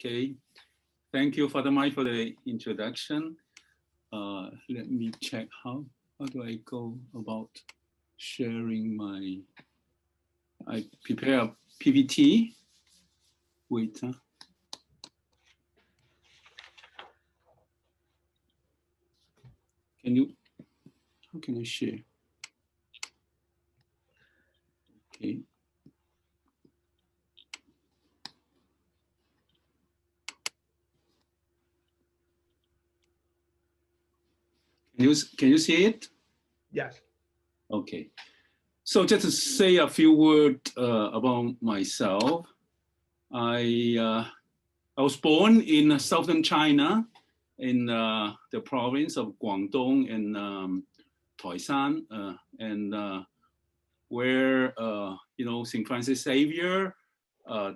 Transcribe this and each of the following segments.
Okay, thank you, Father Mike, for the introduction. Let me check how do I go about sharing my, I prepare a PPT. Wait. Can you, how can I share? Okay. Can you see it? Yes. Okay. So just to say a few words about myself. I was born in southern China, in the province of Guangdong and Taishan, and where St. Francis Xavier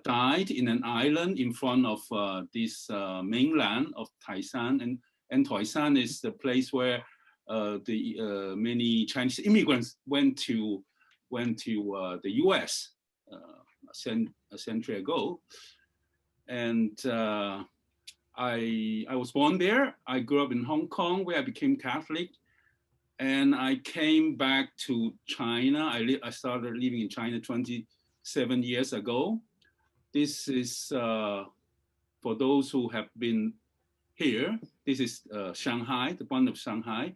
died in an island in front of this mainland of Taishan, and Taishan is the place where the many Chinese immigrants went to the U.S. A century ago, and I was born there. I grew up in Hong Kong, where I became Catholic, and I came back to China. I started living in China 27 years ago. This is for those who have been here. This is Shanghai, the Bund of Shanghai.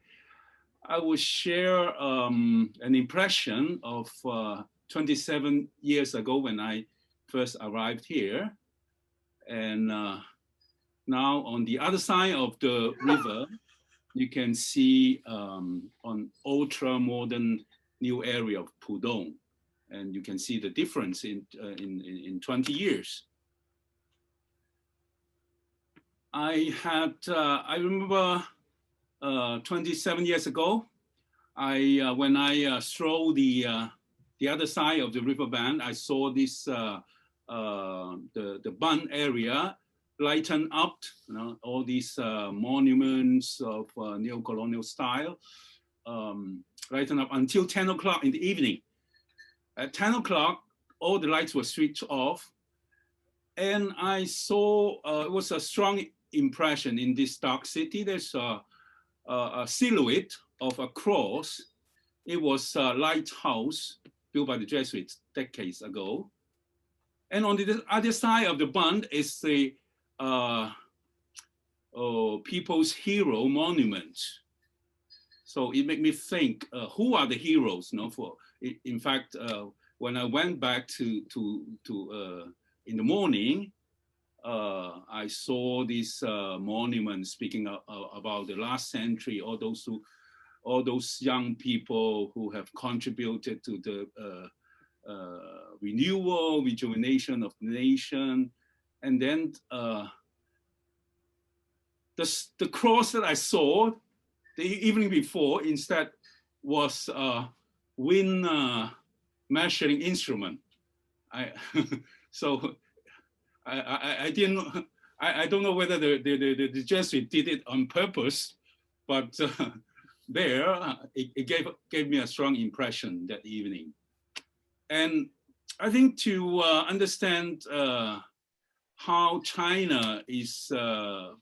I will share an impression of 27 years ago when I first arrived here. And now on the other side of the river, you can see on ultra modern new area of Pudong. And you can see the difference in 20 years. I remember 27 years ago, when I strolled the other side of the river band, I saw this the Bund area lighten up, all these monuments of neo-colonial style, lighten up until 10 o'clock in the evening. At 10 o'clock, all the lights were switched off, and I saw it was a strong impression in this dark city. There's a silhouette of a cross. It was a lighthouse built by the Jesuits decades ago. And on the other side of the Bund is the People's Hero Monument. So it made me think, who are the heroes? In fact, when I went back to in the morning, I saw this monument speaking about the last century, all those young people who have contributed to the renewal, rejuvenation of the nation. And then the cross that I saw the evening before instead was a wind measuring instrument. So I don't know whether the Jesuit did it on purpose, but it gave me a strong impression that evening. And I think to understand how China is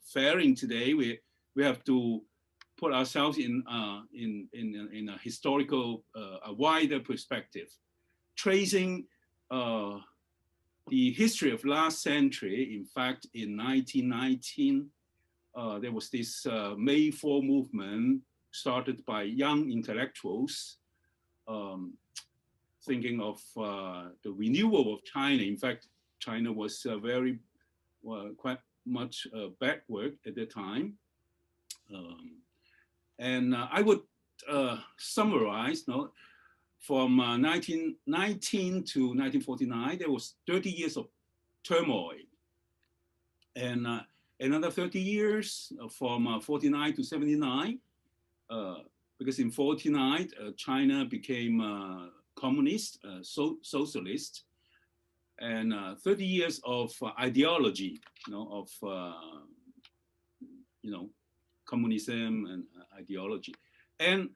faring today, we have to put ourselves in a historical, a wider perspective, tracing the history of last century. In fact, in 1919, there was this May 4 movement started by young intellectuals thinking of the renewal of China. In fact, China was quite much backward at the time. And I would summarize, from 1919 to 1949, there was 30 years of turmoil. And another 30 years from 49 to 79, because in 49, China became communist, socialist, and 30 years of ideology, of communism and ideology. And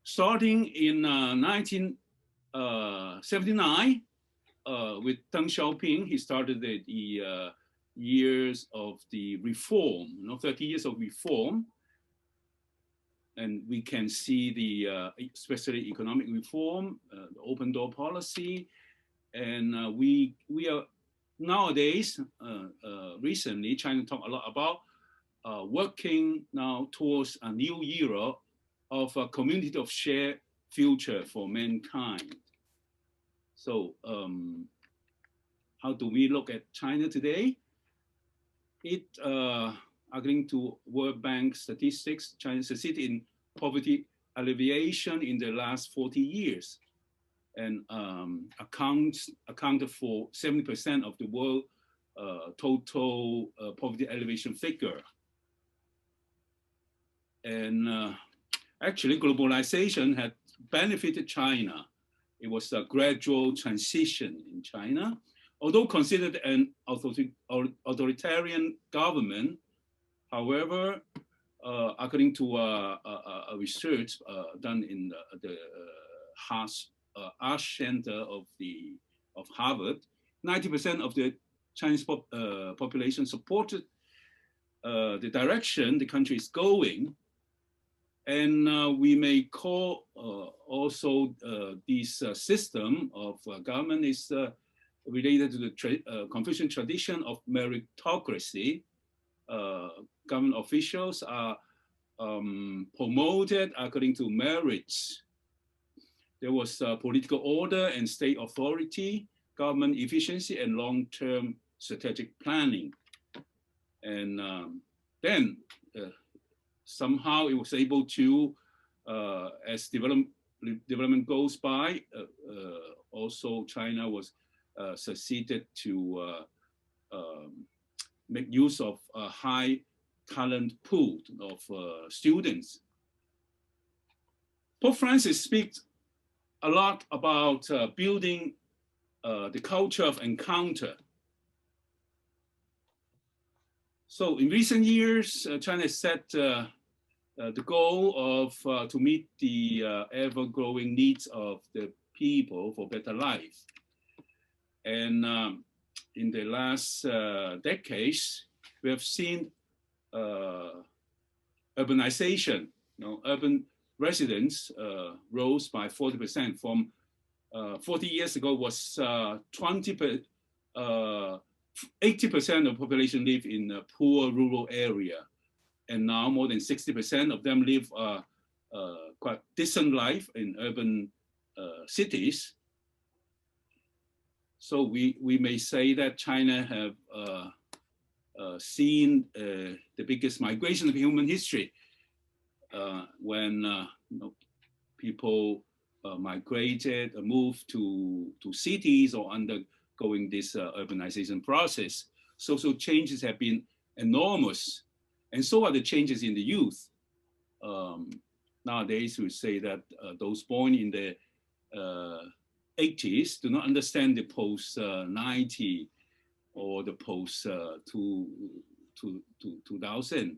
starting in 1979, with Deng Xiaoping, he started the years of the reform, 30 years of reform. And we can see the, especially economic reform, the open door policy. And we are nowadays, recently, China talked a lot about working now towards a new era of a community of shared future for mankind. So how do we look at China today? It, according to World Bank statistics, China succeeded in poverty alleviation in the last 40 years and accounted for 70% of the world total poverty alleviation figure. And actually, globalization had benefited China. It was a gradual transition in China. Although considered an authoritarian government, however, according to a research done in the Arts Center of Harvard, 90% of the Chinese population supported the direction the country is going. And we may call also this system of government is related to the Confucian tradition of meritocracy. Government officials are promoted according to merits. There was political order and state authority, government efficiency, and long-term strategic planning. And then somehow it was able to, as development goes by, also China was succeeded to make use of a high talent pool of students. Pope Francis speaks a lot about building the culture of encounter. So in recent years, China set the goal of to meet the ever-growing needs of the people for better life. And in the last decades, we have seen urbanization. Urban residents rose by 40% from 40 years ago was 80% of the population live in a poor rural area. And now more than 60% of them live quite decent life in urban cities. So we may say that China have seen the biggest migration of human history when people migrated, moved to cities or undergoing this urbanization process. Social changes have been enormous, and so are the changes in the youth. Nowadays, we say that those born in the 80s do not understand the post-90 or the post-2000.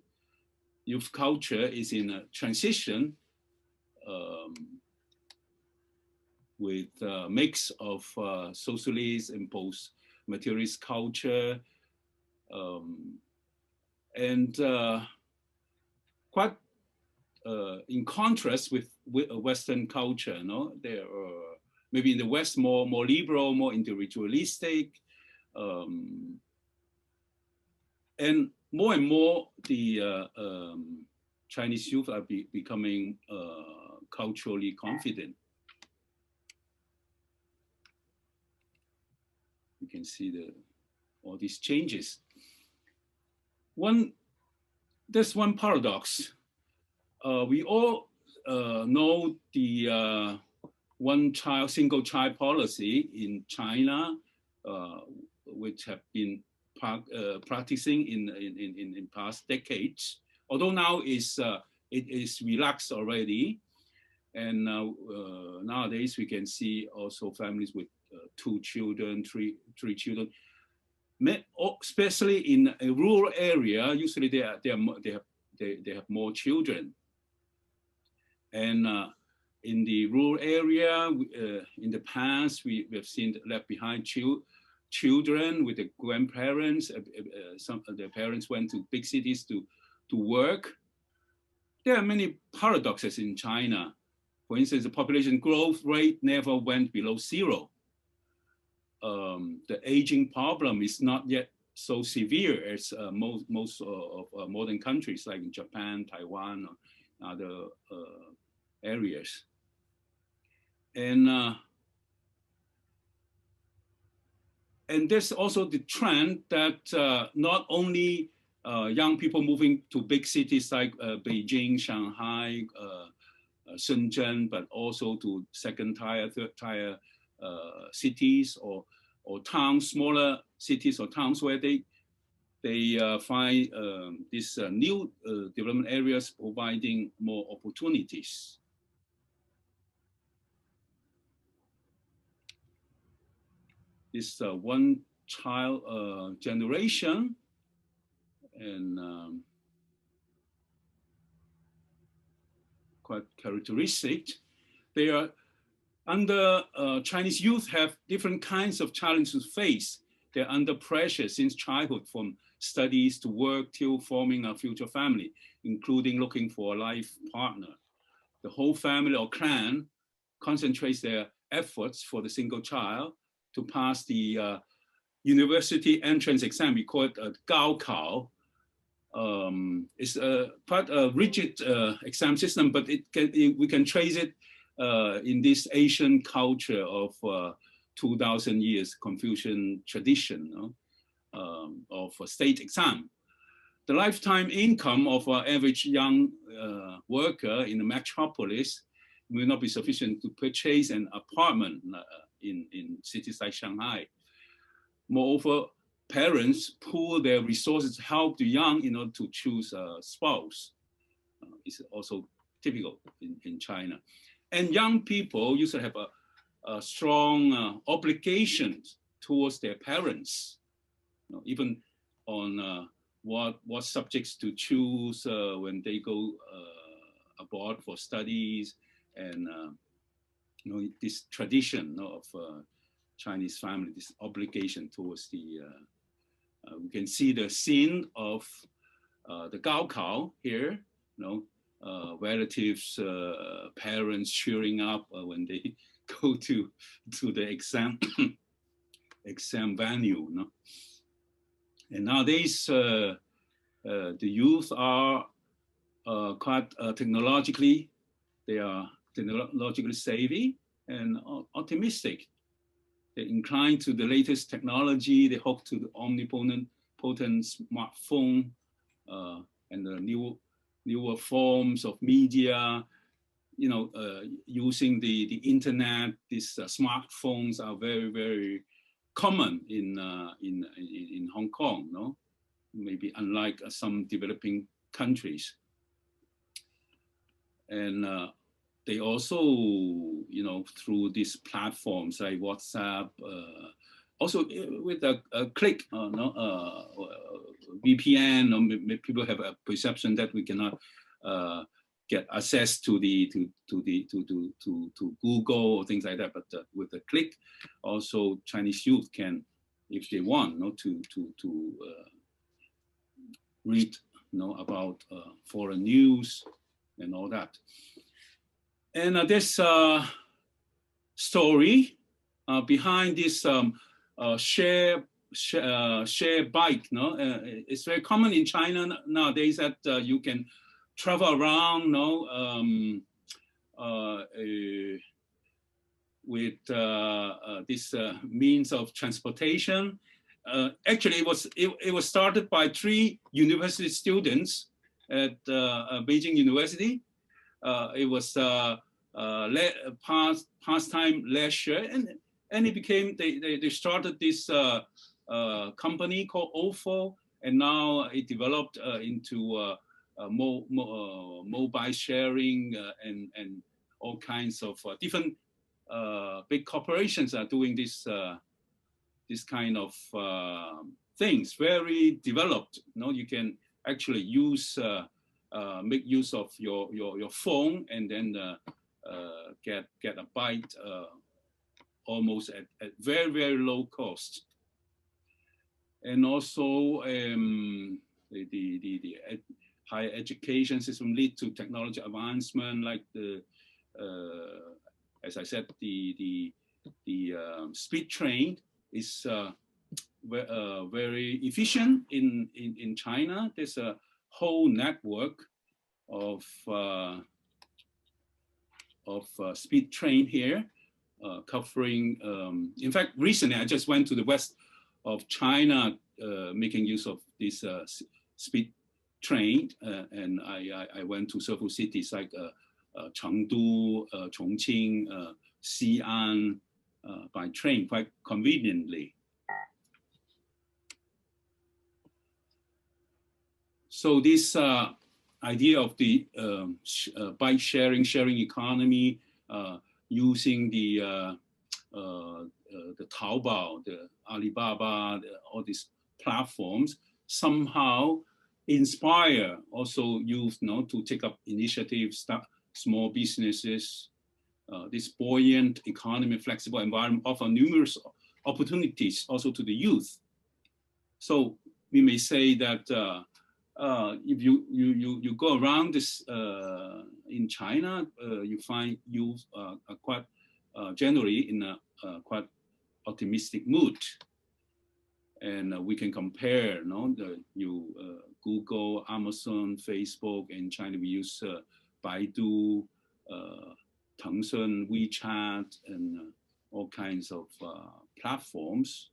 Youth culture is in a transition with a mix of socialist and post-materialist culture, and quite in contrast with Western culture. There are maybe in the West more liberal, more individualistic, and more the Chinese youth are becoming culturally confident. You can see all these changes. There's one paradox. We all know the single child policy in China, which have been practicing in past decades. Although now it is relaxed already, and nowadays we can see also families with 2 children, three children. Especially in a rural area, usually they have more children. And in the rural area, in the past, we have seen left behind children with the grandparents. Some of their parents went to big cities to work. There are many paradoxes in China. For instance, the population growth rate never went below 0. The aging problem is not yet so severe as most of modern countries like in Japan, Taiwan, or other areas. And there's also the trend that not only young people moving to big cities like Beijing, Shanghai, Shenzhen, but also to second tier, third tier cities or towns, smaller cities or towns where they find these new development areas providing more opportunities. This one child generation, and quite characteristic. They are under Chinese youth have different kinds of challenges to face. They're under pressure since childhood, from studies to work till forming a future family, including looking for a life partner. The whole family or clan concentrates their efforts for the single child to pass the university entrance exam. We call it Gaokao. It's quite a rigid exam system, but we can trace it in this Asian culture of 2,000 years Confucian tradition of a state exam. The lifetime income of an average young worker in a metropolis will not be sufficient to purchase an apartment in cities like Shanghai. Moreover, parents pool their resources to help the young in order to choose a spouse. It's also typical in China. And young people usually have a strong obligation towards their parents, even on what subjects to choose when they go abroad for studies, and this tradition of Chinese family, this obligation towards the. We can see the scene of the Gaokao here, relatives, parents cheering up when they go to the exam venue. And nowadays, the youth are quite technologically savvy and optimistic. They're inclined to the latest technology. They hook to the omnipotent smartphone and the newer forms of media. Using the internet. These smartphones are very, very common in Hong Kong. Maybe unlike some developing countries. And they also, through these platforms like WhatsApp, also with a click, VPN, people have a perception that we cannot get access to Google or things like that. But with a click, also Chinese youth can, if they want, to read, about foreign news and all that. And this story behind this share bike, it's very common in China nowadays that you can travel around, with this means of transportation. Actually, it was started by 3 university students at Beijing University. It was pastime leisure, and it became they started this company called OFO, and now it developed into mobile sharing and all kinds of different big corporations are doing this kind of things. Very developed. You can actually use make use of your phone and then get a bite almost at very, very low cost. and also the higher education system lead to technology advancement, like the as I said, the speed train is very efficient in China. There's a whole network of speed train here, covering. In fact, recently I just went to the west of China, making use of this speed train, and I went to several cities like Chengdu, Chongqing, Xi'an by train quite conveniently. So this idea of the bike sharing economy, using the Taobao, the Alibaba, all these platforms somehow inspire also youth, to take up initiatives, start small businesses. This buoyant economy, flexible environment offer numerous opportunities also to the youth. So we may say that if you go around this in China, you find youth are quite generally in a quite optimistic mood, and we can compare. Google, Amazon, Facebook. In China, we use Baidu, Tencent, WeChat, and all kinds of platforms,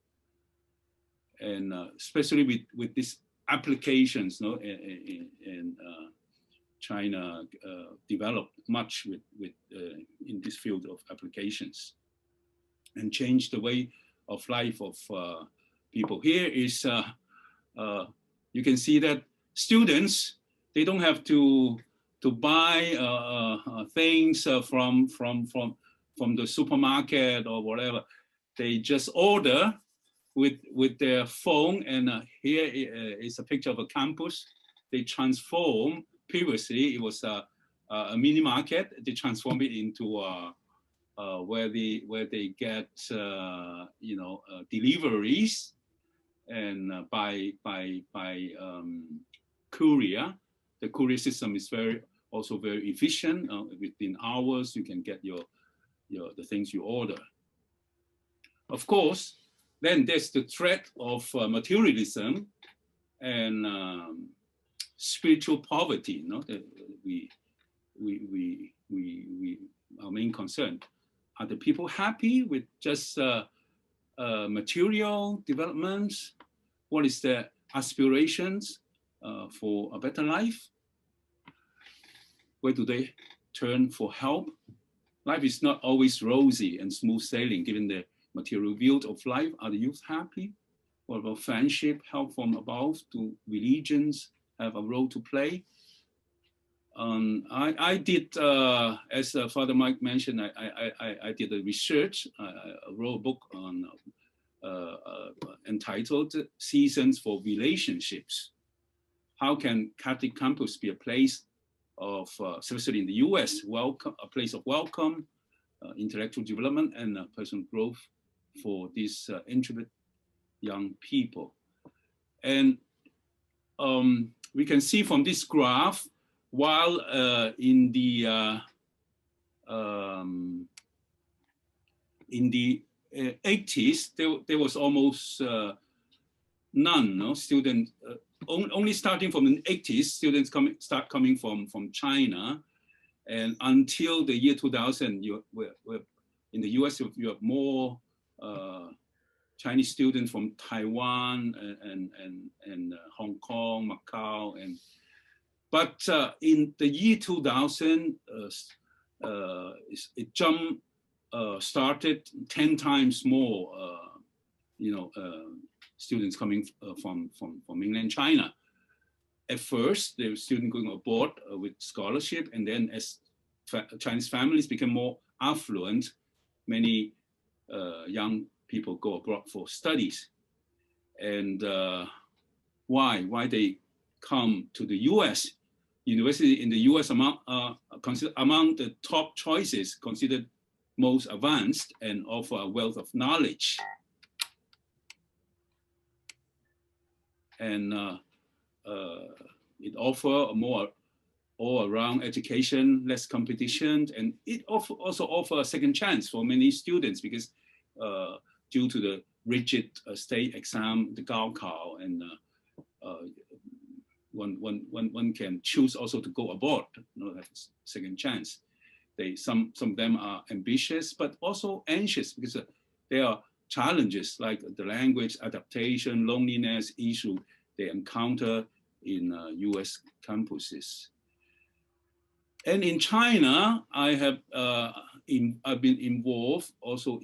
and especially with these applications, and China developed much with in this field of applications, and changed the way of life of people. Here is you can see that students, they don't have to buy things from the supermarket or whatever. They just order with their phone, and here is a picture of a campus. They transform. Previously, it was a mini market. They transform it into where they get deliveries, and by courier. The courier system is also very efficient. Within hours, you can get the things you order. Of course, then there's the threat of materialism and spiritual poverty. Our main concern: are the people happy with just material developments? What is their aspirations for a better life? Where do they turn for help? Life is not always rosy and smooth sailing, given the material view of life. Are the youth happy? What about friendship, help from above? Do religions have a role to play? I did, as Father Mike mentioned, I did a research. I wrote a book on entitled "Seasons for Relationships." How can Catholic campus be a place of, especially in the US, a place of welcome, intellectual development, and personal growth for these introvert young people? And we can see from this graph, while in the 80s, there was almost none, students, only starting from the 80s, students start coming from China, and until the year 2000, in the US, you have more Chinese students from Taiwan and Hong Kong, Macau, but in the year 2000, it jumped, started 10 times more, students coming from mainland China. At first, there were students going abroad with scholarship, and then as Chinese families became more affluent, many young people go abroad for studies. And why they come to the US? University in the US among the top choices, considered most advanced and offer a wealth of knowledge. and it offers a more all-around education, less competition, and it also offers a second chance for many students because due to the rigid state exam, the Gaokao, and one can choose also to go abroad, have a second chance. Some of them are ambitious, but also anxious because there are challenges like the language adaptation, loneliness issue they encounter in US campuses. And in China, I've been involved also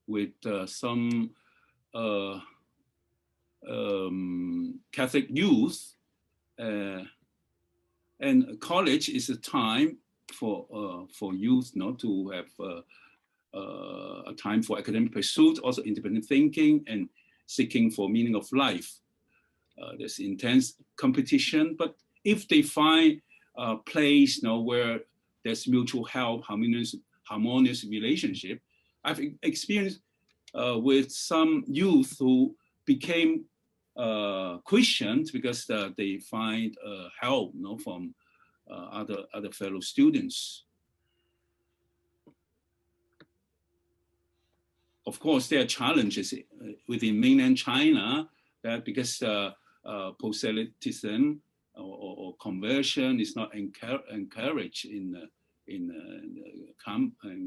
with some Catholic youth, and college is a time for youth, to have a time for academic pursuit, also independent thinking and seeking for meaning of life. There's intense competition, but if they find a place where there's mutual help, harmonious relationship, I've experienced with some youth who became Christians because they find help from other fellow students. Of course, there are challenges within mainland China that because proselytism or conversion is not encouraged in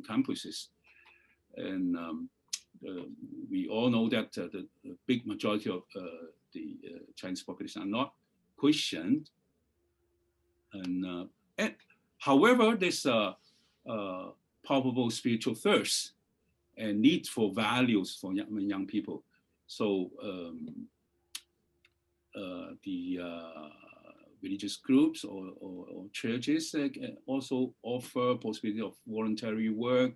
campuses, and we all know that the big majority of the Chinese population are not Christian, and however, there's a palpable spiritual thirst and need for values for young people. So the religious groups or churches also offer possibility of voluntary work,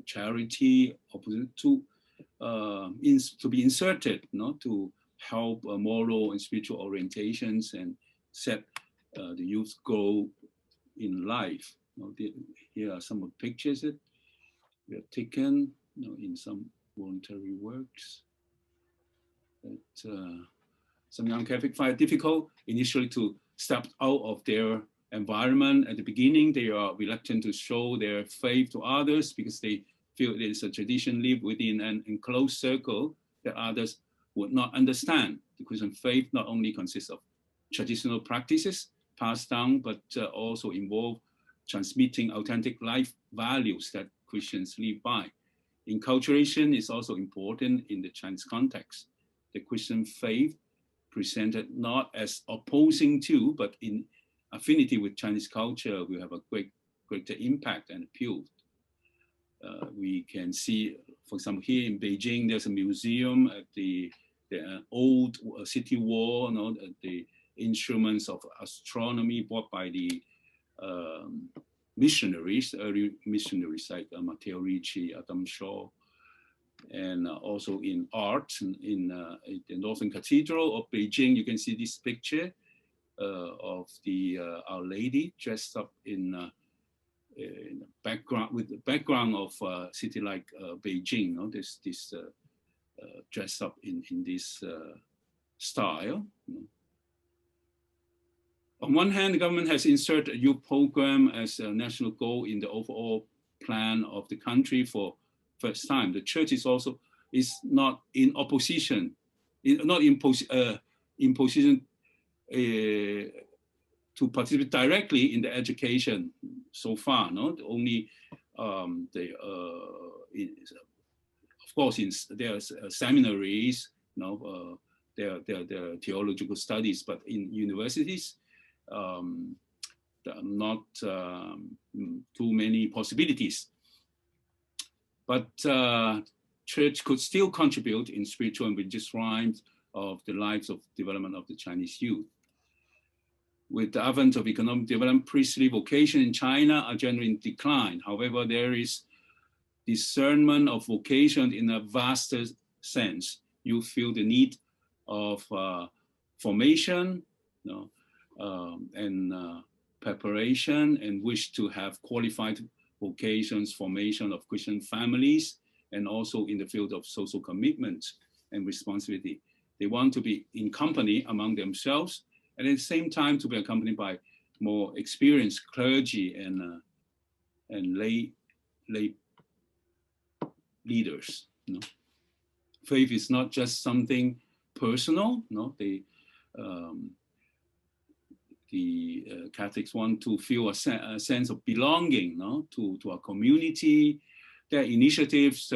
charity, to be inserted, to help moral and spiritual orientations and set the youth goal in life. Here are some of the pictures that we have taken, in some voluntary works. That some young Catholics find it difficult initially to step out of their environment. At the beginning, they are reluctant to show their faith to others because they feel there is a tradition lived within an enclosed circle that others would not understand. The Christian faith not only consists of traditional practices passed down, but also involve transmitting authentic life values that Christians live by. Enculturation is also important in the Chinese context. The Christian faith presented not as opposing to, but in affinity with Chinese culture, will have a greater impact and appeal. We can see, for example, here in Beijing, there's a museum at the old city wall, the instruments of astronomy brought by the missionaries, early missionaries like Matteo Ricci, Adam Shaw, and also in art in the Northern Cathedral of Beijing. You can see this picture of the Our Lady dressed up in background, with the background of a city like Beijing. This dressed up in this style. On one hand, the government has inserted a youth program as a national goal in the overall plan of the country for first time. The church is not in opposition, not in position to participate directly in the education so far. Only of course, there are seminaries, there are theological studies, but in universities, not too many possibilities. But church could still contribute in spiritual and religious realms of the lives of development of the Chinese youth. With the advent of economic development, priestly vocation in China are generally in decline. However, there is discernment of vocation in a vaster sense. You feel the need of formation, and preparation, and wish to have qualified vocations, formation of Christian families, and also in the field of social commitment and responsibility. They want to be in company among themselves, and at the same time to be accompanied by more experienced clergy and lay leaders. You know? Faith is not just something personal. You know? The Catholics want to feel a sense of belonging, you know, to a community. There are initiatives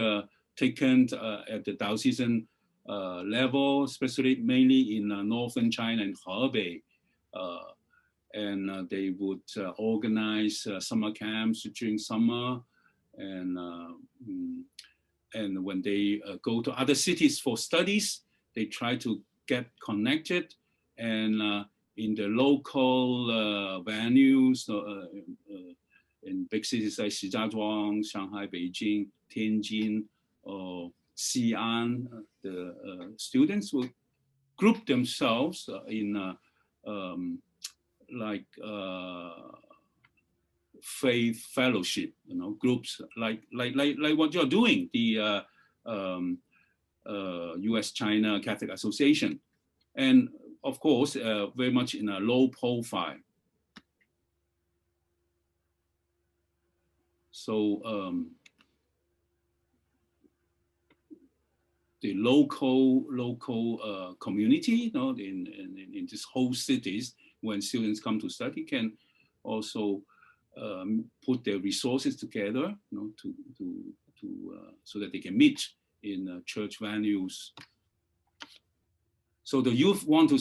taken at the diocesan level, especially mainly in northern China and Hebei. And they would organize summer camps during summer. And when they go to other cities for studies, they try to get connected. And in the local venues, in big cities like Shijiazhuang, Shanghai, Beijing, Tianjin, or Xi'an, the students will group themselves in faith fellowship, you know, groups like what you're doing, the US-China Catholic Association, and of course, very much in a low profile. So the local community, you know, in this whole cities, when students come to study, can also put their resources together, you know, so that they can meet in church venues. So the youth want to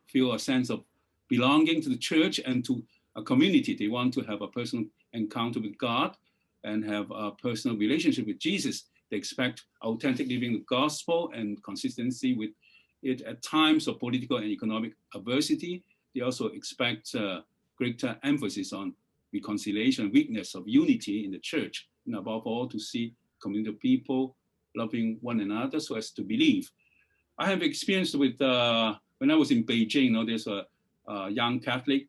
feel a sense of belonging to the church and to a community. They want to have a personal encounter with God and have a personal relationship with Jesus. They expect authentic living the gospel and consistency with it at times of political and economic adversity. They also expect greater emphasis on reconciliation, weakness of unity in the church, and above all, to see community of people loving one another so as to believe. I have experienced with, when I was in Beijing, you know, there's a young Catholic,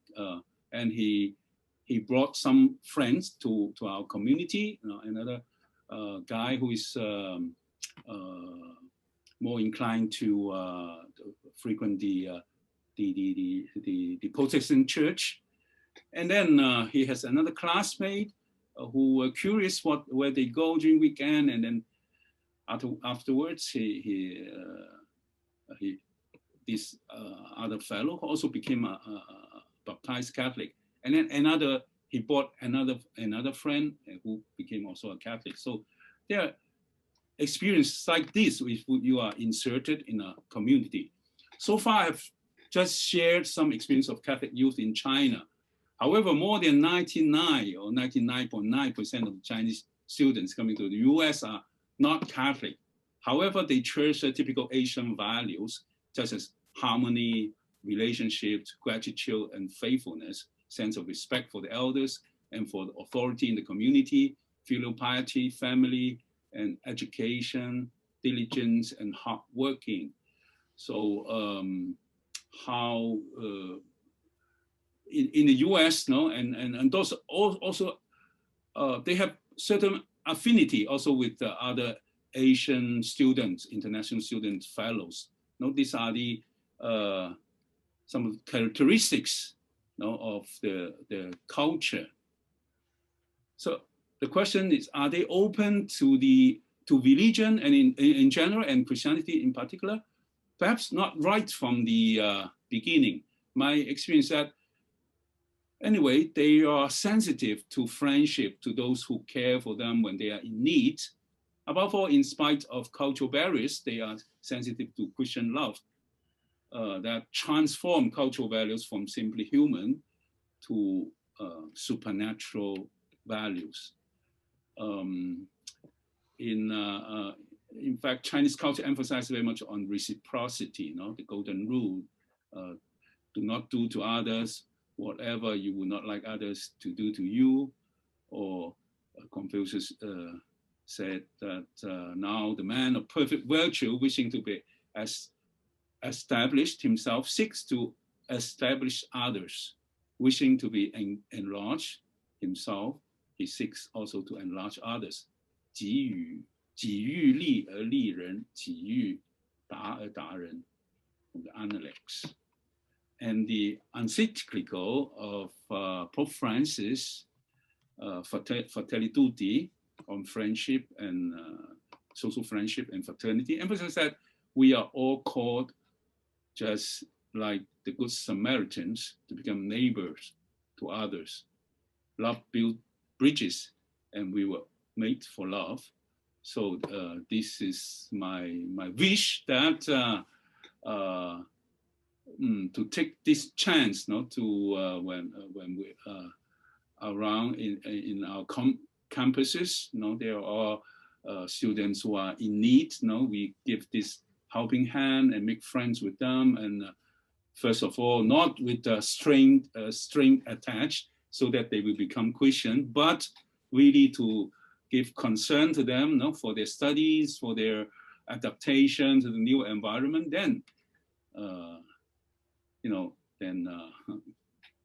and he brought some friends to our community. You know, another guy who is more inclined to frequent the Protestant church. And then he has another classmate who were curious where they go during weekend, and then afterwards this other fellow also became a baptized Catholic, and then he brought another friend who became also a Catholic. So there are experiences like this if you are inserted in a community. So far, I've just shared some experience of Catholic youth in China. However, more than 99 or 99.9% of Chinese students coming to the US are not Catholic. However, they cherish the typical Asian values, such as harmony, relationships, gratitude, and faithfulness, sense of respect for the elders and for the authority in the community, filial piety, family, and education, diligence, and hard working. So how in the US, no, and those also they have certain affinity also with the other Asian students, international student fellows. No, these are the some characteristics, no, of the culture. So the question is, are they open to religion and in general and Christianity in particular? Perhaps not right from the beginning. My experience that anyway, they are sensitive to friendship, to those who care for them when they are in need. Above all, in spite of cultural barriers, they are sensitive to Christian love that transform cultural values from simply human to supernatural values. In fact, Chinese culture emphasizes very much on reciprocity, you know, the golden rule. Do not do to others whatever you would not like others to do to you. Or Confucius said that now the man of perfect virtue, wishing to be as established himself, seeks to establish others. Wishing to be enlarged himself, he seeks also to enlarge others. 给予己欲立而立人，己欲达而达人 from the Analects. And the encyclical of Pope Francis, Fratelli Tutti, on friendship and social friendship and fraternity, emphasizes that we are all called, just like the Good Samaritans, to become neighbors to others. Love builds bridges, and we were made for love. So this is my wish that to take this chance, to when we around in our campuses, there are students who are in need. We give this helping hand and make friends with them. And first of all, not with a string attached, so that they will become Christian, but really to give concern to them, for their studies, for their adaptation to the new environment. Then, then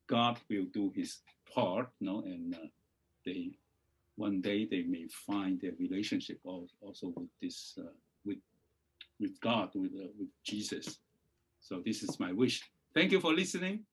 God will do His part, and one day they may find their relationship also with this with God, with Jesus. So this is my wish. Thank you for listening.